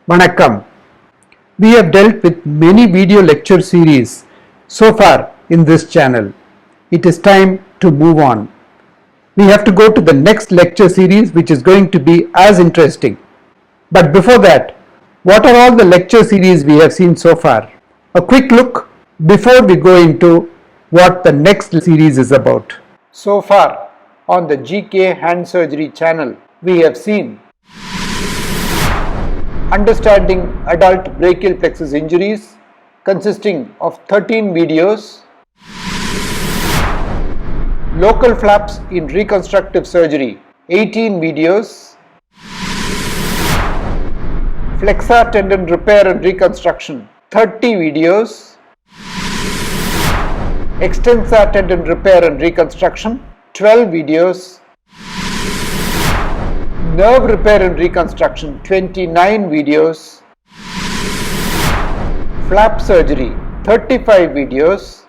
Vanakkam. We have dealt with many video lecture series so far in this channel. It is time to move on. We have to go to the next lecture series, which is going to be as interesting. But before that, what are all the lecture series we have seen so far? A quick look before we go into what the next series is about. So far on the GK Hand Surgery channel, we have seen Understanding Adult Brachial Plexus Injuries, consisting of 13 videos, Local Flaps in Reconstructive Surgery, 18 videos, Flexor Tendon Repair and Reconstruction, 30 videos, Extensor Tendon Repair and Reconstruction, 12 videos, Nerve Repair and Reconstruction, 29 videos, Flap Surgery, 35 videos,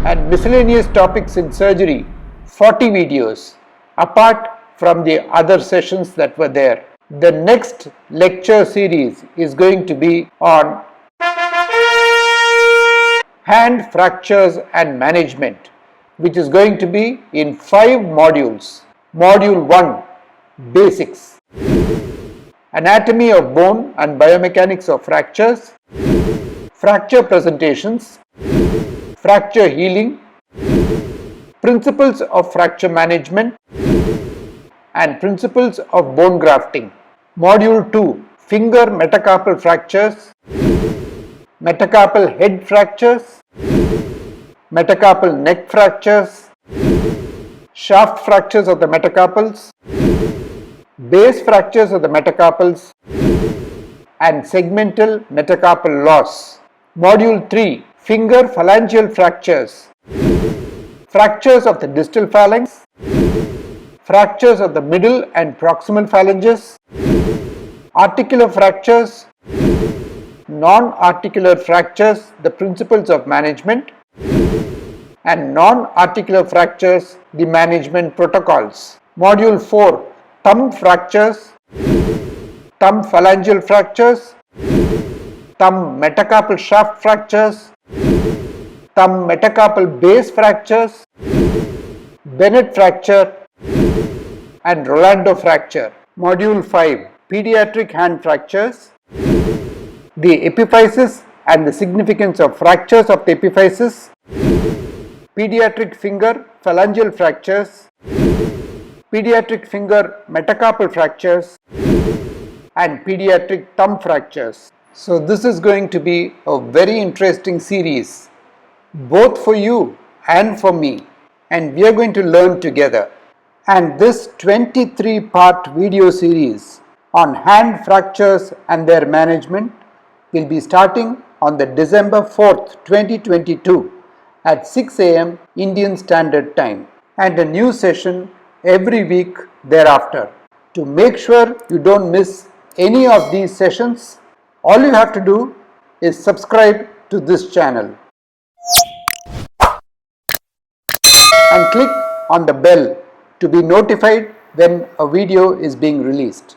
and Miscellaneous Topics in Surgery, 40 videos, apart from the other sessions that were there. The next lecture series is going to be on Hand Fractures and Management, which is going to be in 5 modules. Module 1, Basics, Anatomy of Bone and Biomechanics of Fractures, Fracture Presentations, Fracture Healing, Principles of Fracture Management, and Principles of Bone Grafting. Module 2, Finger Metacarpal Fractures, Metacarpal Head Fractures, Metacarpal Neck Fractures, Shaft fractures of the metacarpals, base fractures of the metacarpals, and segmental metacarpal loss. Module 3, Finger Phalangeal Fractures, fractures of the distal phalanx, fractures of the middle and proximal phalanges, articular fractures, non-articular fractures, the principles of management, and non-articular fractures, the management protocols. Module 4, Thumb Fractures, Thumb Phalangeal Fractures, Thumb Metacarpal Shaft Fractures, Thumb Metacarpal Base Fractures, Bennett Fracture, and Rolando Fracture. Module 5, Pediatric Hand Fractures, the epiphysis and the significance of fractures of the epiphysis, Pediatric Finger Phalangeal Fractures, Pediatric Finger Metacarpal Fractures, and Pediatric Thumb Fractures. So this is going to be a very interesting series, both for you and for me, and we are going to learn together. And this 23-part video series on hand fractures and their management will be starting on the December 4th, 2022 at 6 a.m. Indian Standard Time, and a new session every week thereafter. To make sure you don't miss any of these sessions, all you have to do is subscribe to this channel and click on the bell to be notified when a video is being released.